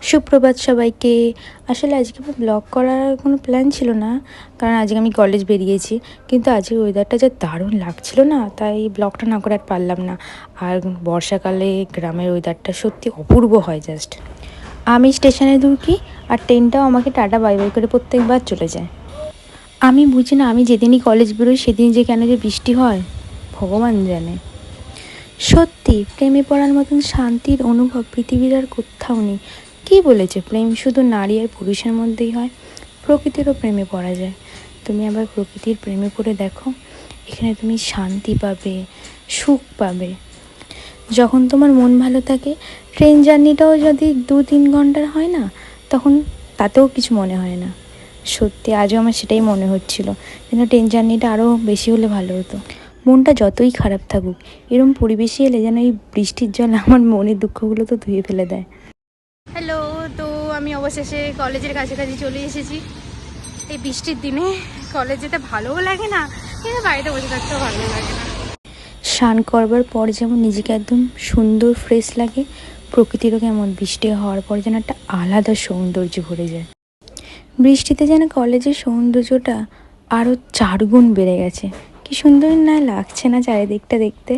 সুপ্রভাত সবাইকে। আসলে আজকে আমার ব্লগ করার কোনো প্ল্যান ছিল না, কারণ আজকে আমি কলেজ বেরিয়েছি। কিন্তু আজকে ওয়েদারটা যে দারুণ লাগছিল না, তাই ব্লগটা না করে আর পারলাম না। আর বর্ষাকালে গ্রামের ওয়েদারটা সত্যি অপূর্ব হয় জাস্ট। আমি স্টেশনে ঢুকি আর ট্রেনটাও আমাকে টাটা বাই বাই করে প্রত্যেকবার চলে যায়। আমি বুঝি না, আমি যেদিনই কলেজ বেরোই সেদিন যে কেন যে বৃষ্টি হয় ভগবান জানে। সত্যি প্রেমে পড়ার মতন শান্তির অনুভব পৃথিবীর আর কোথাও নেই। কী বলেছে, প্রেম শুধু নারী আর পুরুষের মধ্যেই হয়? প্রকৃতিরও প্রেমে পড়া যায়। তুমি আবার প্রকৃতির প্রেমে পড়ে দেখো, এখানে তুমি শান্তি পাবে, সুখ পাবে। যখন তোমার মন ভালো থাকে, ট্রেন জার্নিটাও যদি 2-3 ঘন্টার হয় না, তখন তাতেও কিছু মনে হয় না। সত্যি আজও আমার সেটাই মনে হচ্ছিল, যেন ট্রেন জার্নিটা আরও বেশি হলে ভালো হতো। মনটা যতই খারাপ থাকুক, এরম পরিবেশে এলে যেন এই বৃষ্টির জল আমার মনের দুঃখগুলো তো ধুয়ে ফেলে দেয়। হ্যালো, তো আমি অবশেষে কলেজের কাছাকাছি চলে এসেছি। এই বৃষ্টির দিনে কলেজ যেতে ভালোও লাগে না, কিন্তু বাড়িতে বসে থাকতেও ভালো লাগে না। স্নান করবার পর যেমন নিজেকে একদম সুন্দর ফ্রেশ লাগে, প্রকৃতিরও কেমন বৃষ্টি হওয়ার পর যেন একটা আলাদা সৌন্দর্য ভরে যায়। বৃষ্টিতে যেন কলেজের সৌন্দর্যটা আরও 4 গুণ বেড়ে গেছে। কি সুন্দর না লাগছে না চারিদিকটা দেখতে।